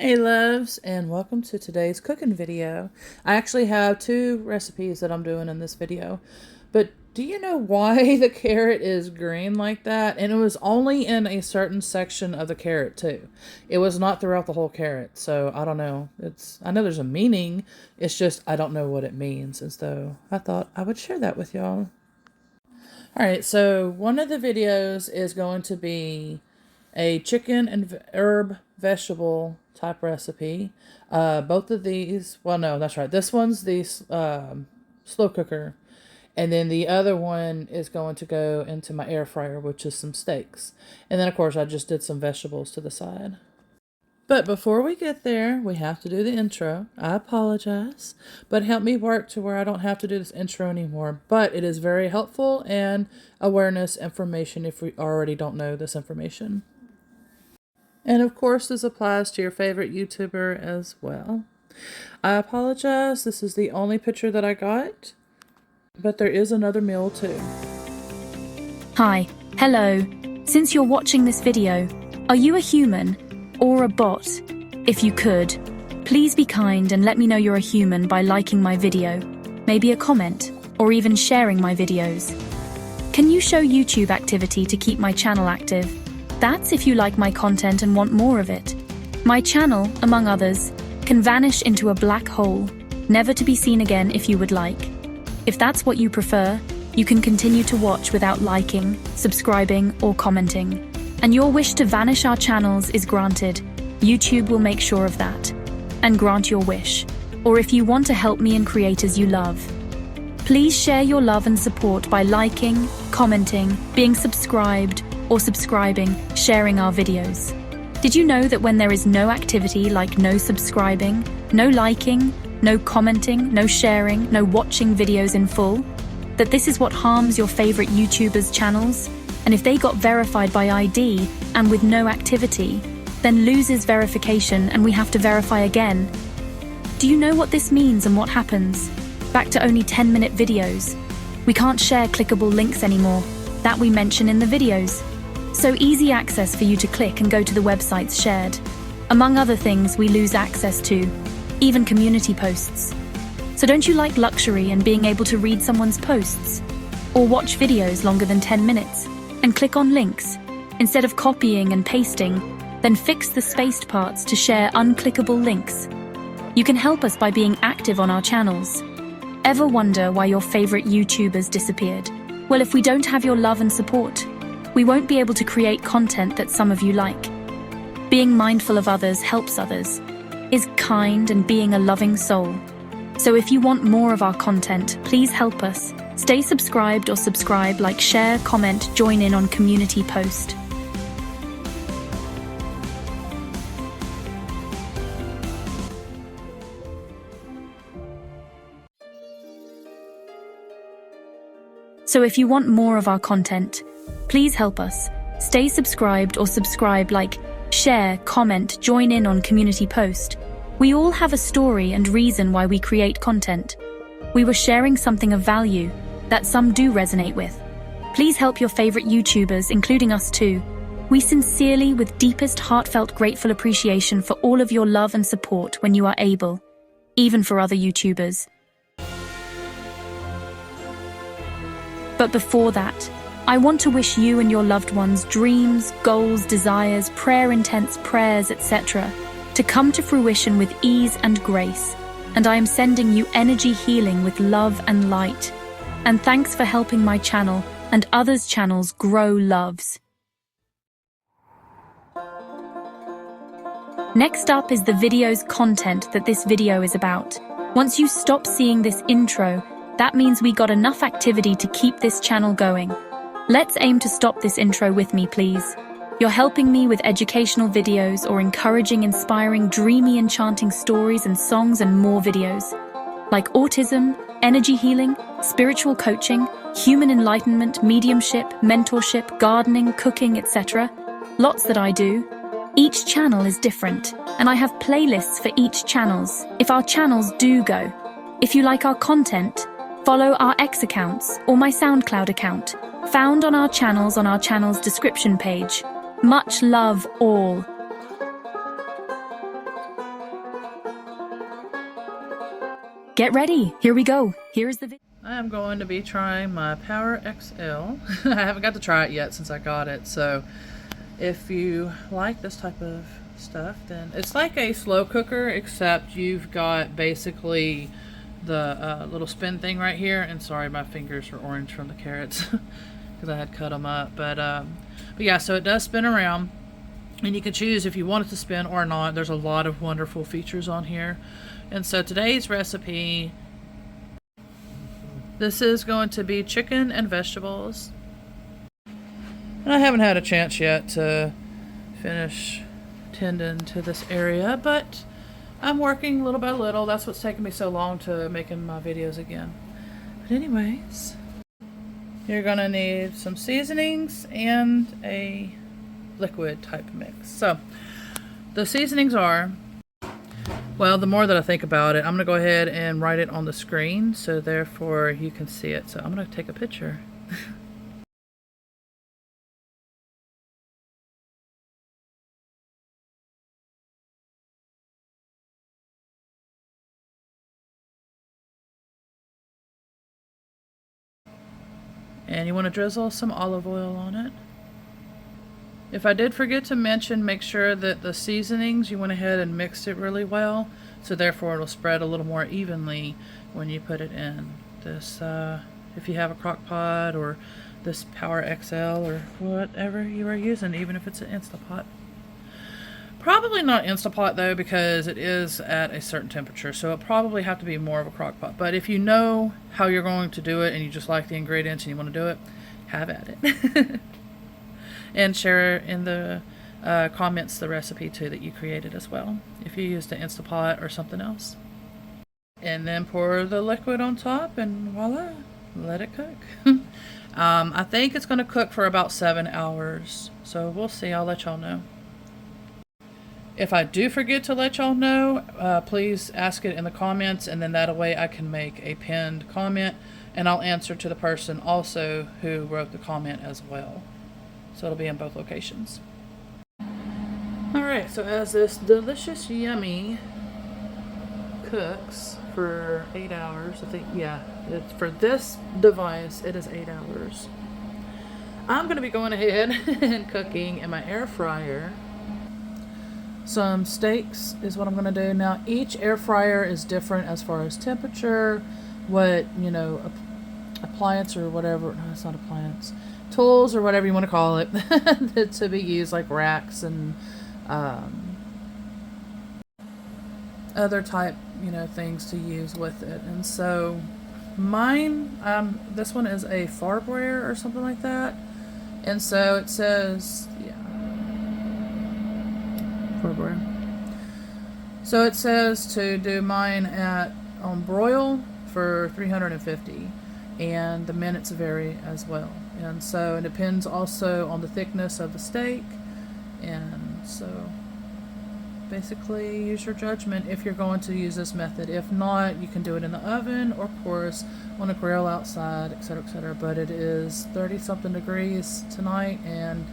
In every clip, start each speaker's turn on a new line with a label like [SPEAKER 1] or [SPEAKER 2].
[SPEAKER 1] Hey loves, and welcome to today's cooking video. I actually have two recipes that I'm doing in this video, but do you know why the carrot is green like that? And it was only in a certain section of the carrot too. It was not throughout the whole carrot, so I don't know. I know there's a meaning, it's just I don't know what it means, and so I thought I would share that with y'all. Alright, so one of the videos is going to be a chicken and herb vegetable type recipe. Both of these, well, no, that's right. This one's the slow cooker, and then the other one is going to go into my air fryer, which is some steaks. And then, of course, I just did some vegetables to the side. But before we get there, we have to do the intro. I apologize, but help me work to where I don't have to do this intro anymore. But it is very helpful and awareness information if we already don't know this information. And of course, this applies to your favorite YouTuber as well. I apologize, this is the only picture that I got, but there is another meal too.
[SPEAKER 2] Hi, hello. Since you're watching this video, are you a human or a bot? If you could, please be kind and let me know you're a human by liking my video, maybe a comment, or even sharing my videos. Can you show YouTube activity to keep my channel active? That's if you like my content and want more of it. My channel, among others, can vanish into a black hole, never to be seen again if you would like. If that's what you prefer, you can continue to watch without liking, subscribing, or commenting. And your wish to vanish our channels is granted. YouTube will make sure of that and grant your wish. Or if you want to help me and creators you love, please share your love and support by liking, commenting, being subscribed, or subscribing, sharing our videos. Did you know that when there is no activity like no subscribing, no liking, no commenting, no sharing, no watching videos in full, that this is what harms your favorite YouTubers' channels? And if they got verified by ID and with no activity, then loses verification and we have to verify again. Do you know what this means and what happens? Back to only 10-minute videos. We can't share clickable links anymore, that we mention in the videos. So easy access for you to click and go to the websites shared. Among other things we lose access to, even community posts. So don't you like luxury and being able to read someone's posts? Or watch videos longer than 10 minutes and click on links? Instead of copying and pasting, then fix the spaced parts to share unclickable links. You can help us by being active on our channels. Ever wonder why your favorite YouTubers disappeared? Well, if we don't have your love and support, we won't be able to create content that some of you like. Being mindful of others helps others, is kind and being a loving soul. So if you want more of our content, please help us. Stay subscribed or subscribe, like, share, comment, join in on community post. So if you want more of our content, please help us. Stay subscribed or subscribe, like, share, comment, join in on community post. We all have a story and reason why we create content. We were sharing something of value that some do resonate with. Please help your favorite YouTubers, including us too. We sincerely, with deepest heartfelt grateful appreciation for all of your love and support when you are able, even for other YouTubers. But before that, I want to wish you and your loved ones dreams, goals, desires, intense prayers, etc. to come to fruition with ease and grace. And I am sending you energy healing with love and light. And thanks for helping my channel and others' channels grow loves. Next up is the video's content that this video is about. Once you stop seeing this intro, that means we got enough activity to keep this channel going. Let's aim to stop this intro with me, please. You're helping me with educational videos or encouraging, inspiring, dreamy, enchanting stories and songs and more videos. Like autism, energy healing, spiritual coaching, human enlightenment, mediumship, mentorship, gardening, cooking, etc. Lots that I do. Each channel is different, and I have playlists for each channels, if our channels do go. If you like our content, follow our X accounts or my Soundcloud account, found on our channel's description page. Much love all. Get ready. Here we go. Here's the video.
[SPEAKER 1] I am going to be trying my Power XL. I haven't got to try it yet since I got it, so if you like this type of stuff, then it's like a slow cooker, except you've got basically the little spin thing right here. And sorry, my fingers are orange from the carrots because I had cut them up. But yeah, so it does spin around, and you can choose if you want it to spin or not. There's a lot of wonderful features on here. And so today's recipe, this is going to be chicken and vegetables. And I haven't had a chance yet to finish tending to this area, but I'm working little by little. That's what's taking me so long to making my videos again. But anyways, you're gonna need some seasonings and a liquid type mix. So the seasonings are, well, the more that I think about it, I'm gonna go ahead and write it on the screen, so therefore you can see it. So I'm gonna take a picture. And you want to drizzle some olive oil on it. If I did forget to mention, make sure that the seasonings, you went ahead and mixed it really well, so therefore it'll spread a little more evenly when you put it in. This, if you have a crock pot or this Power XL or whatever you are using, even if it's an Instapot. Probably not Instapot though, because it is at a certain temperature, so it'll probably have to be more of a crock pot. But if you know how you're going to do it and you just like the ingredients and you want to do it, have at it. And share in the comments the recipe too that you created as well, if you used an Instapot or something else. And then pour the liquid on top and voila, let it cook. I think it's going to cook for about 7 hours, so we'll see. I'll let y'all know. If I do forget to let y'all know, please ask it in the comments, and then that way I can make a pinned comment, and I'll answer to the person also who wrote the comment as well. So it'll be in both locations. Alright, so as this delicious yummy cooks for 8 hours, I think, yeah, it's, for this device, it is 8 hours. I'm going to be going ahead and cooking in my air fryer. Some steaks is what I'm going to do. Now, each air fryer is different as far as temperature, what, you know, appliance or whatever. No, it's not appliance. Tools or whatever you want to call it to be used, like racks and other type, you know, things to use with it. And so mine, this one is a Farberware or something like that. And so it says, yeah, Farberware. So it says to do mine on broil for 350, and the minutes vary as well. And so it depends also on the thickness of the steak. And so basically use your judgment if you're going to use this method. If not, you can do it in the oven or, of course, on a grill outside, etc., etc. But it is 30-something degrees tonight, and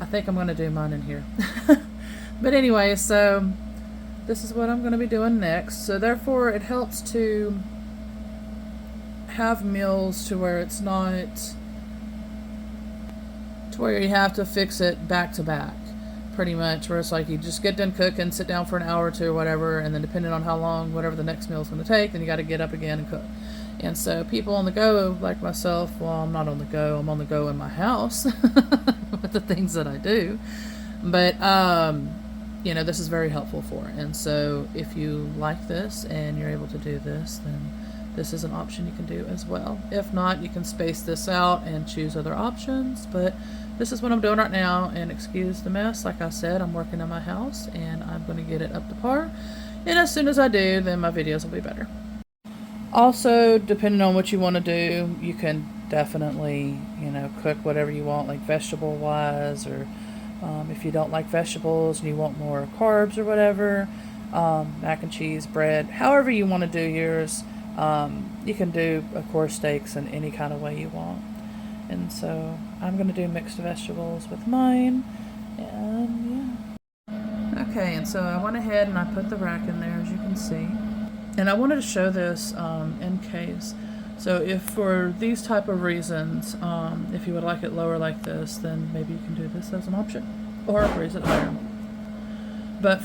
[SPEAKER 1] I think I'm going to do mine in here. But anyway, so this is what I'm going to be doing next. So therefore, it helps to have meals to where it's not to where you have to fix it back to back, pretty much, where it's like you just get done cooking, sit down for an hour or two or whatever, and then depending on how long whatever the next meal is going to take, then you got to get up again and cook. And so people on the go like myself, well, I'm not on the go, I'm on the go in my house with the things that I do, but you know, this is very helpful for it. And so if you like this and you're able to do this, then this is an option you can do as well. If not, you can space this out and choose other options, but this is what I'm doing right now. And excuse the mess, like I said, I'm working on my house and I'm going to get it up to par, and as soon as I do, then my videos will be better. Also, depending on what you want to do, you can definitely, you know, cook whatever you want, like vegetable wise, or if you don't like vegetables and you want more carbs or whatever, mac and cheese, bread, however you want to do yours. You can do, of course, steaks in any kind of way you want. And so I'm going to do mixed vegetables with mine, and yeah. Okay, and so I went ahead and I put the rack in there, as you can see. And I wanted to show this in case. So if for these type of reasons, if you would like it lower like this, then maybe you can do this as an option, or raise it higher. But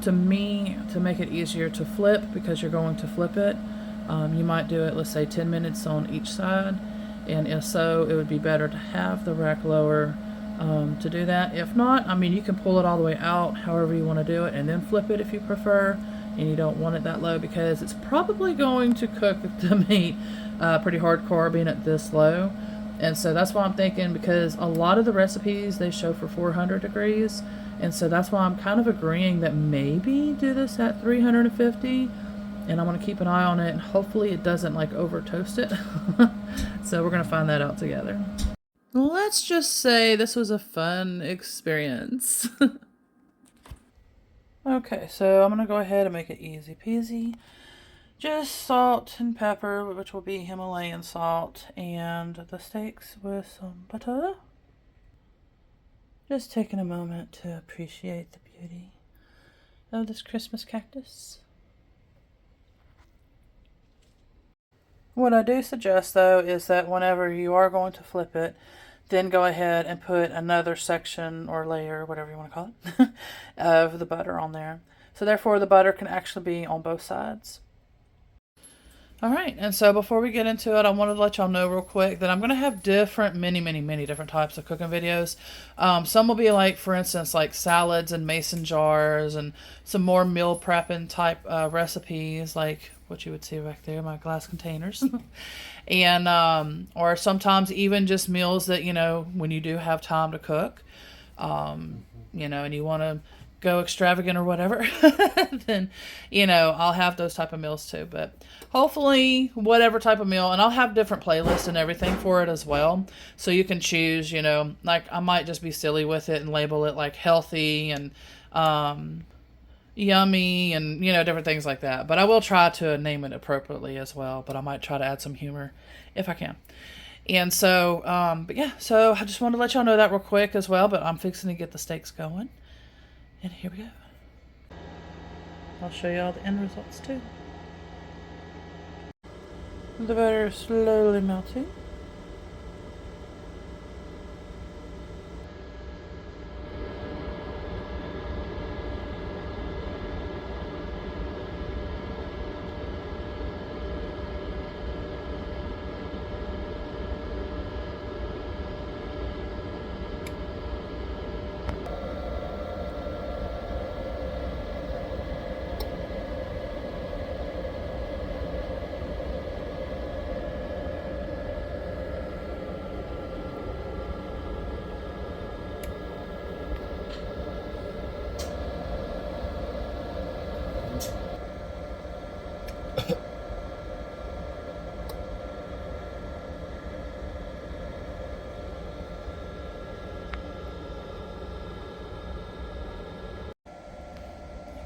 [SPEAKER 1] to make it easier to flip, because you're going to flip it, you might do it, let's say 10 minutes on each side. And if so, it would be better to have the rack lower to do that. If not, I mean, you can pull it all the way out, however you want to do it, and then flip it if you prefer. And you don't want it that low, because it's probably going to cook the meat pretty hardcore being at this low. And so that's why I'm thinking, because a lot of the recipes they show for 400 degrees, and so that's why I'm kind of agreeing that maybe do this at 350, and I'm going to keep an eye on it, and hopefully it doesn't like over toast it. So we're going to find that out together. Let's just say this was a fun experience. Okay, so I'm going to go ahead and make it easy peasy. Just salt and pepper, which will be Himalayan salt, and the steaks with some butter. Just taking a moment to appreciate the beauty of this Christmas cactus. What I do suggest, though, is that whenever you are going to flip it, then go ahead and put another section or layer, whatever you want to call it, of the butter on there. So therefore the butter can actually be on both sides. All right, and so before we get into it, I wanted to let y'all know real quick that I'm going to have many different types of cooking videos. Some will be like, for instance, like salads and mason jars, and some more meal prepping type recipes, like what you would see back there, my glass containers. And or sometimes even just meals that, you know, when you do have time to cook, you know, and you want to go extravagant or whatever, then, you know, I'll have those type of meals too. But hopefully whatever type of meal, and I'll have different playlists and everything for it as well, so you can choose, you know, like I might just be silly with it and label it like healthy and yummy and, you know, different things like that. But I will try to name it appropriately as well, but I might try to add some humor if I can. And so but yeah, so I just wanted to let y'all know that real quick as well. But I'm fixing to get the steaks going, and here we go. I'll show you all the end results too. The butter is slowly melting.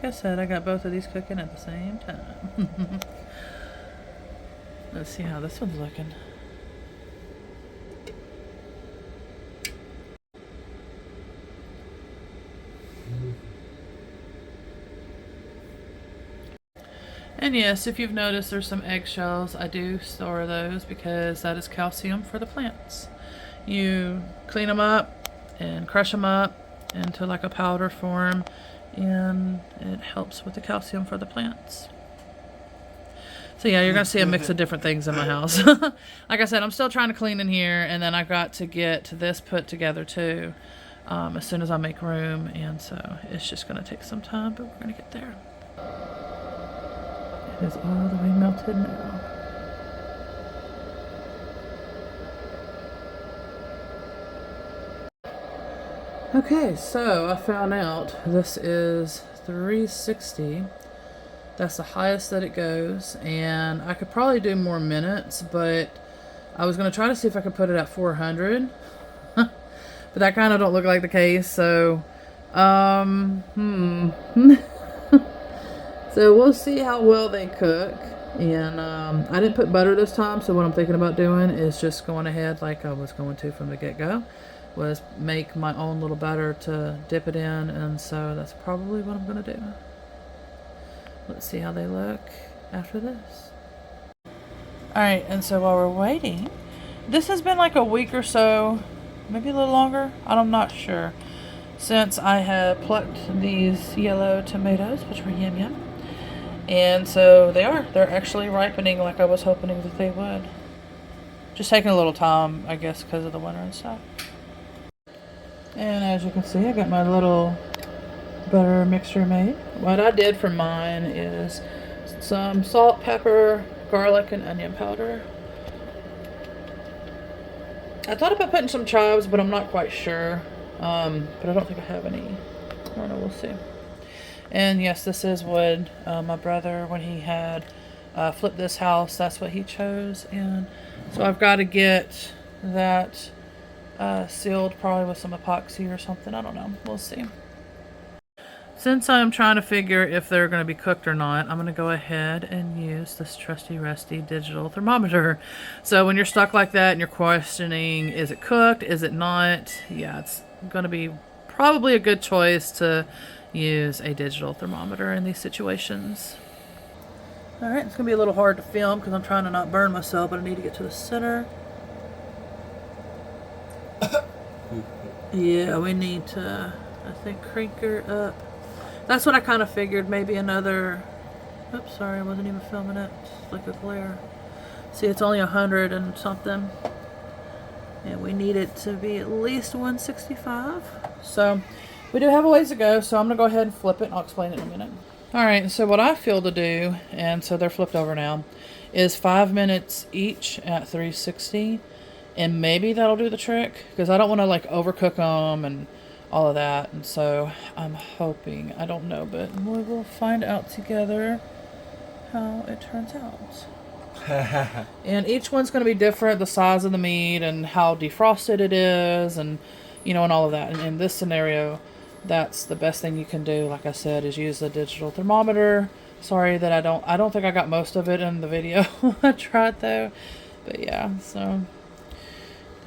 [SPEAKER 1] Like I said, I got both of these cooking at the same time. Let's see how this one's looking. And yes, if you've noticed, there's some eggshells. I do store those because that is calcium for the plants. You clean them up and crush them up into like a powder form, and it helps with the calcium for the plants. So yeah, you're going to see a mix of different things in my house. Like I said, I'm still trying to clean in here, and then I've got to get this put together too, as soon as I make room, and so it's just going to take some time, but we're going to get there. It is all the way melted now. Okay, so I found out this is 360. That's the highest that it goes, and I could probably do more minutes, but I was going to try to see if I could put it at 400. But that kind of don't look like the case, so so we'll see how well they cook. And I didn't put butter this time, so what I'm thinking about doing is just going ahead like I was going to from the get-go, was make my own little batter to dip it in, and so that's probably what I'm going to do. Let's see how they look after this. Alright, and so while we're waiting, this has been like a week or so, maybe a little longer, I'm not sure, since I have plucked these yellow tomatoes, which were yum yum. And so they're actually ripening like I was hoping that they would. Just taking a little time, I guess, because of the winter and stuff. And as you can see, I got my little butter mixture made. What I did for mine is some salt, pepper, garlic, and onion powder. I thought about putting some chives, but I'm not quite sure. But I don't think I have any. I don't know, we'll see. And yes, this is wood. My brother, when he had flipped this house, that's what he chose. And so I've got to get that sealed, probably with some epoxy or something. I don't know. We'll see. Since I'm trying to figure if they're going to be cooked or not, I'm going to go ahead and use this trusty rusty digital thermometer. So when you're stuck like that and you're questioning, is it cooked, is it not? Yeah, it's going to be probably a good choice to use a digital thermometer in these situations. Alright, it's going to be a little hard to film because I'm trying to not burn myself, but I need to get to the center. Yeah, we need to, I think, crank her up. That's what I kind of figured. Maybe another... Oops, sorry, I wasn't even filming it. It's like a glare. See, it's only 100 and something. And we need it to be at least 165. So, we do have a ways to go, so I'm going to go ahead and flip it. I'll explain it in a minute. Alright, so what I feel to do, and so they're flipped over now, is 5 minutes each at 360. And maybe that'll do the trick, because I don't want to like overcook them and all of that. And so I'm hoping, I don't know, but we will find out together how it turns out. And each one's going to be different, the size of the meat and how defrosted it is, and and all of that. And in this scenario, that's the best thing you can do, like I said, is use the digital thermometer. Sorry that I don't think I got most of it in the video. I tried though, but yeah, so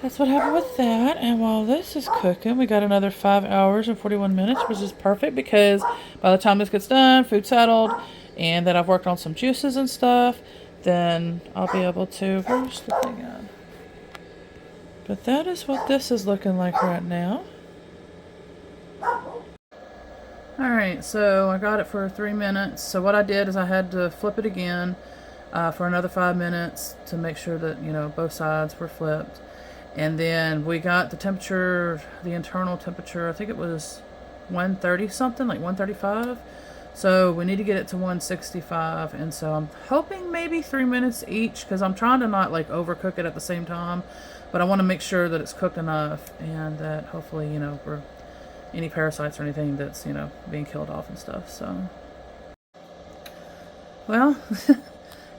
[SPEAKER 1] that's what happened with that. And while this is cooking, we got another 5 hours and 41 minutes, which is perfect because by the time this gets done, food settled, and then I've worked on some juices and stuff, then I'll be able to... Where's the thing at? But that is what this is looking like right now. Alright, so I got it for 3 minutes. So what I did is I had to flip it again for another 5 minutes to make sure that, both sides were flipped. And then we got the temperature, the internal temperature, I think it was 130 something, like 135. So we need to get it to 165. And so I'm hoping maybe 3 minutes each, because I'm trying to not like overcook it at the same time. But I want to make sure that it's cooked enough and that hopefully, we're any parasites or anything that's, being killed off and stuff. So, well,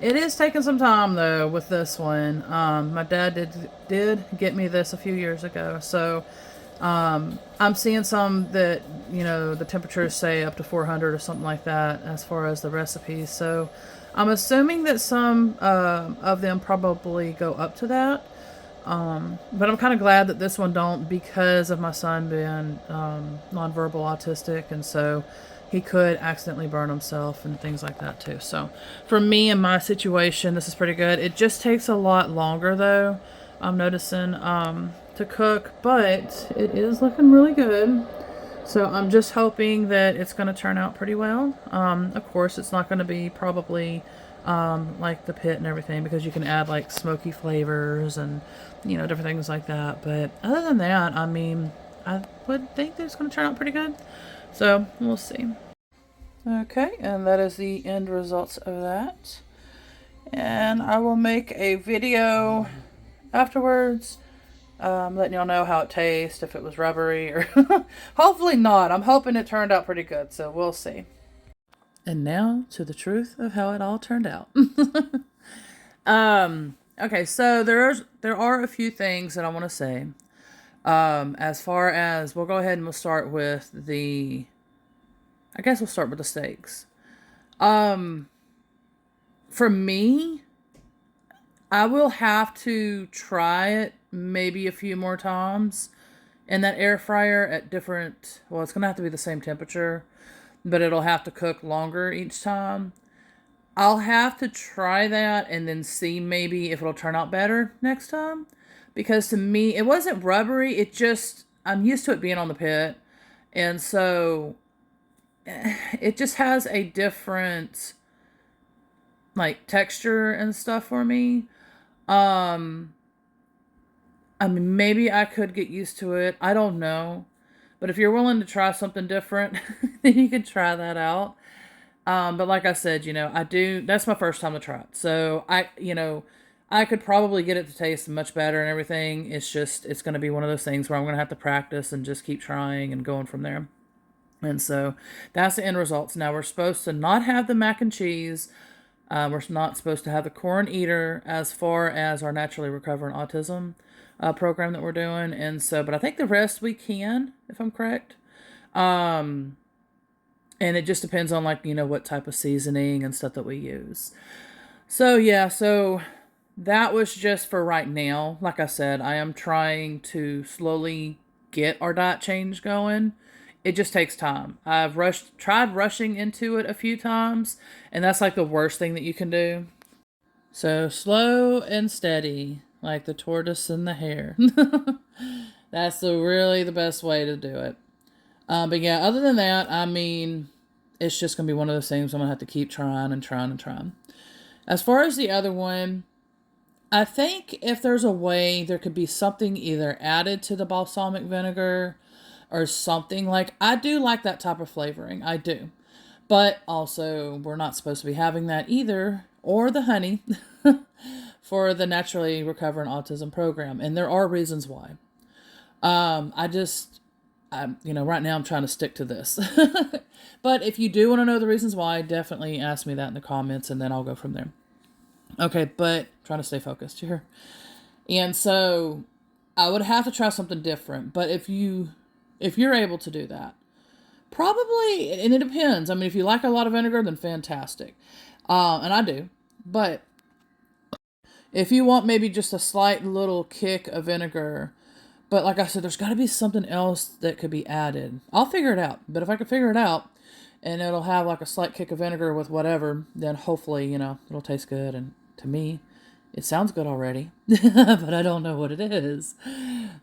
[SPEAKER 1] it is taking some time though with this one. My dad did get me this a few years ago, so I'm seeing some that the temperatures say up to 400 or something like that as far as the recipes. So I'm assuming that some of them probably go up to that. But I'm kind of glad that this one don't, because of my son being nonverbal autistic, and so he could accidentally burn himself and things like that too. So for me in my situation, this is pretty good. It just takes a lot longer though, I'm noticing, to cook, but it is looking really good. So I'm just hoping that it's going to turn out pretty well. Of course, it's not going to be probably like the pit and everything, because you can add like smoky flavors and different things like that. But other than that, I mean, I would think that it's going to turn out pretty good. So we'll see. Okay, and that is the end results of that. And I will make a video afterwards, letting y'all know how it tastes, if it was rubbery or hopefully not. I'm hoping it turned out pretty good, so we'll see. And now to the truth of how it all turned out. Okay, so there are a few things that I want to say. As far as, we'll go ahead and we'll start with I guess we'll start with the steaks. For me, I will have to try it maybe a few more times in that air fryer at different, well, it's going to have to be the same temperature. but it'll have to cook longer each time. I'll have to try that and then see maybe if it'll turn out better next time. Because to me, it wasn't rubbery. It just, I'm used to it being on the pit. And so it just has a different, like, texture and stuff for me. Um, I mean, maybe I could get used to it. I don't know. But if you're willing to try something different, then you could try that out. But like I said, that's my first time to try it. So I could probably get it to taste much better and everything. It's just, it's going to be one of those things where I'm going to have to practice and just keep trying and going from there. And so that's the end results. Now we're supposed to not have the mac and cheese. We're not supposed to have the corn eater as far as our naturally recovering autism program that we're doing. And so, but I think the rest we can, if I'm correct. And it just depends on, like, what type of seasoning and stuff that we use. So yeah, so that was just for right now. Like I said, I am trying to slowly get our diet change going. It just takes time. I've tried rushing into it a few times, and that's like the worst thing that you can do. So slow and steady, like the tortoise and the hare. That's really the best way to do it. But yeah, other than that, I mean, it's just going to be one of those things I'm going to have to keep trying and trying and trying. As far as the other one, I think if there's a way there could be something either added to the balsamic vinegar or something. Like, I do like that type of flavoring. I do. But also, we're not supposed to be having that either, or the honey, for the naturally recovering autism program. And there are reasons why. Right now I'm trying to stick to this. But if you do want to know the reasons why, definitely ask me that in the comments, and then I'll go from there. Okay, but trying to stay focused here. And so I would have to try something different. But if you're able to do that, probably, and it depends. I mean, if you like a lot of vinegar, then fantastic. And I do. But if you want maybe just a slight little kick of vinegar, but like I said, there's got to be something else that could be added. I'll figure it out. But if I can figure it out and it'll have like a slight kick of vinegar with whatever, then hopefully, it'll taste good. And to me, it sounds good already. But I don't know what it is.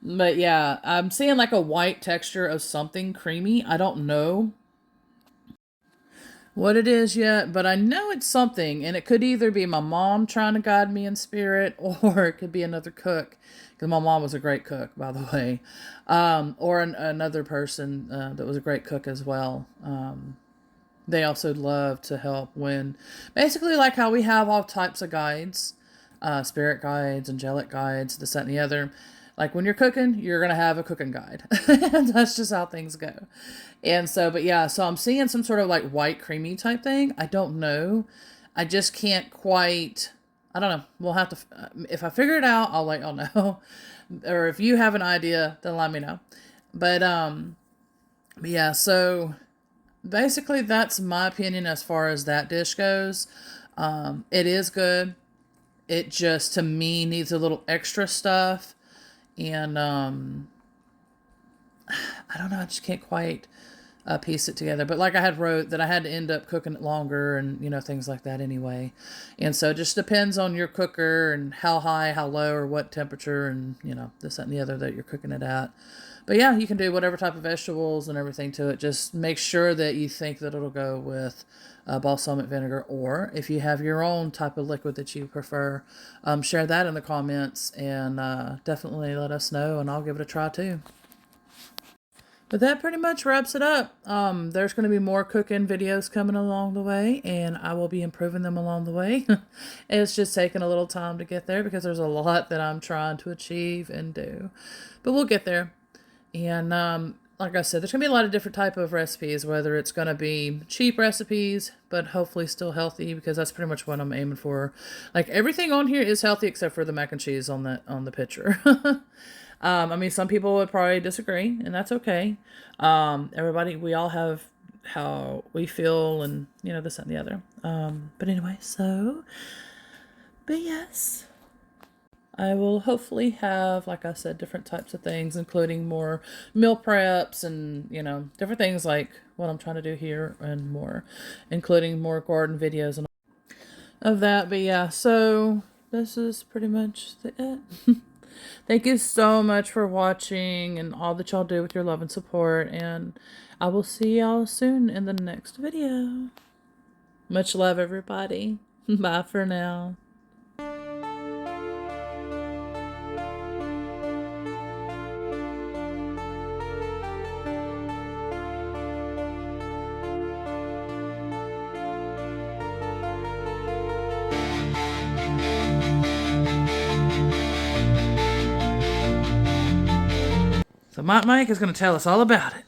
[SPEAKER 1] But yeah, I'm seeing like a white texture of something creamy. I don't know what it is yet, but I know it's something, and it could either be my mom trying to guide me in spirit, or it could be another cook, because my mom was a great cook, by the way, or another person that was a great cook as well. They also love to help when, basically like how we have all types of guides, spirit guides, angelic guides, this, that, and the other. Like when you're cooking, you're going to have a cooking guide. That's just how things go. And so, but yeah, so I'm seeing some sort of like white creamy type thing. I don't know. I just can't quite, I don't know. We'll have to, if I figure it out, I'll let y'all know. Or if you have an idea, then let me know. But yeah, so basically that's my opinion as far as that dish goes. It is good. It just, to me, needs a little extra stuff. And I don't know, I just can't quite piece it together. But like I had wrote that I had to end up cooking it longer and, things like that anyway. And so it just depends on your cooker and how high, how low, or what temperature and, this, that, and the other that you're cooking it at. But yeah, you can do whatever type of vegetables and everything to it. Just make sure that you think that it'll go with balsamic vinegar, or if you have your own type of liquid that you prefer, share that in the comments, and definitely let us know, and I'll give it a try too. But that pretty much wraps it up. There's going to be more cooking videos coming along the way, and I will be improving them along the way. It's just taking a little time to get there because there's a lot that I'm trying to achieve and do. But we'll get there. And like I said, there's going to be a lot of different type of recipes, whether it's going to be cheap recipes, but hopefully still healthy, because that's pretty much what I'm aiming for. Like, everything on here is healthy except for the mac and cheese on the picture. I mean, some people would probably disagree, and that's okay. Everybody, we all have how we feel and, this, that, and the other. But anyway, but yes. I will hopefully have, like I said, different types of things, including more meal preps and, different things like what I'm trying to do here and more, including more garden videos and of that. But yeah, so this is pretty much it. Thank you so much for watching and all that y'all do with your love and support. And I will see y'all soon in the next video. Much love, everybody. Bye for now. So Mike is going to tell us all about it.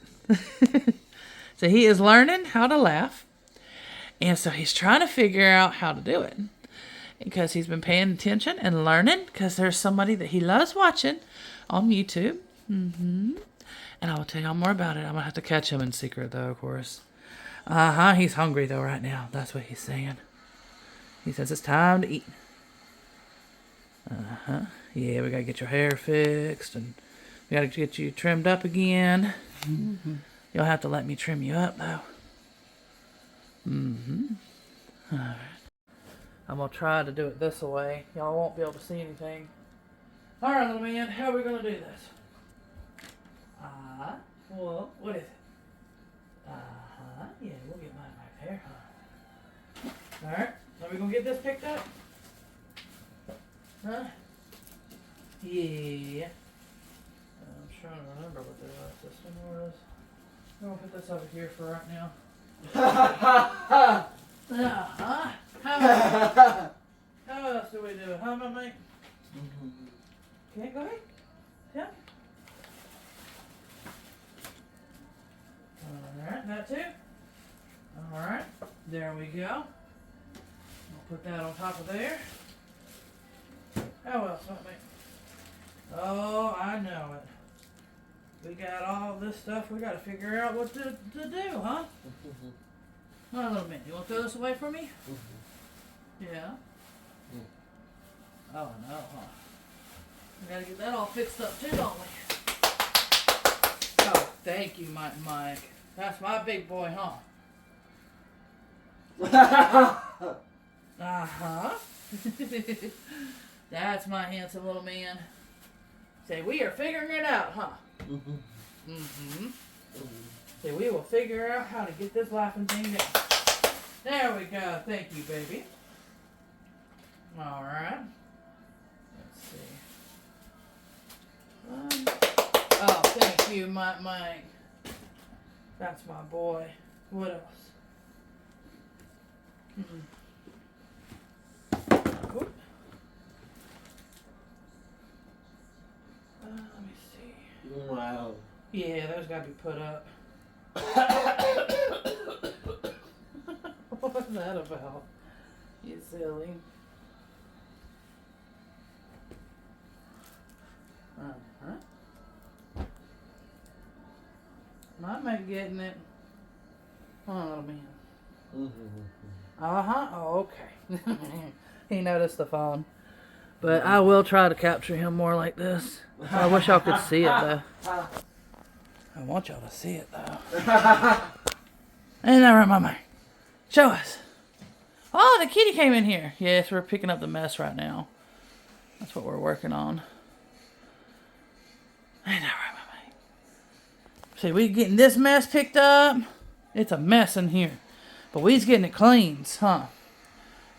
[SPEAKER 1] So he is learning how to laugh. And so he's trying to figure out how to do it. Because he's been paying attention and learning. Because there's somebody that he loves watching on YouTube. And I will tell y'all more about it. I'm going to have to catch him in secret, though, of course. He's hungry, though, right now. That's what he's saying. He says it's time to eat. Yeah, we got to get your hair fixed. And we got to get you trimmed up again. You'll have to let me trim you up, though. All right. I'm going to try to do it this way. Y'all won't be able to see anything. All right, little man, how are we going to do this? Well, what is it? Yeah, we'll get mine right there, All right, are we going to get this picked up? Yeah. I'm trying to remember what the system was. I'm going to put this over here for right now. How else do we do it? Huh, my mate? Okay, go ahead. Yeah. Alright, that too. Alright, there we go. I'll put that on top of there. How else, my mate? Oh, I know it. We got all this stuff. We got to figure out what to do, huh? Oh, little man, you want to throw this away for me? Yeah. Oh, no, huh? We got to get that all fixed up too, don't we? Oh, thank you, Mike. That's my big boy, huh? That's my handsome little man. Say, we are figuring it out, huh? Say, we will figure out how to get this laughing thing down. There we go. Thank you, baby. All right. Let's see. Oh, thank you, Mike. That's my boy. What else? Let me see.
[SPEAKER 3] Wow.
[SPEAKER 1] Yeah, those got to be put up. What's that about? You silly. I might getting it. Oh, man. Oh, okay. He noticed the phone. But I will try to capture him more like this. I wish y'all could see it, though. I want y'all to see it, though. Ain't that right, Mama? Show us. Oh, the kitty came in here. Yes, we're picking up the mess right now. That's what we're working on. Ain't that right, Mama? See, we getting this mess picked up. It's a mess in here. But we's getting it cleaned, huh?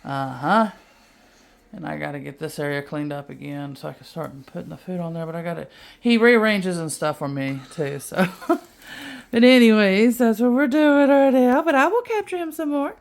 [SPEAKER 1] And I got to get this area cleaned up again so I can start putting the food on there. But I got to... He rearranges and stuff for me, too, so... But anyways, that's what we're doing right now. But I will capture him some more.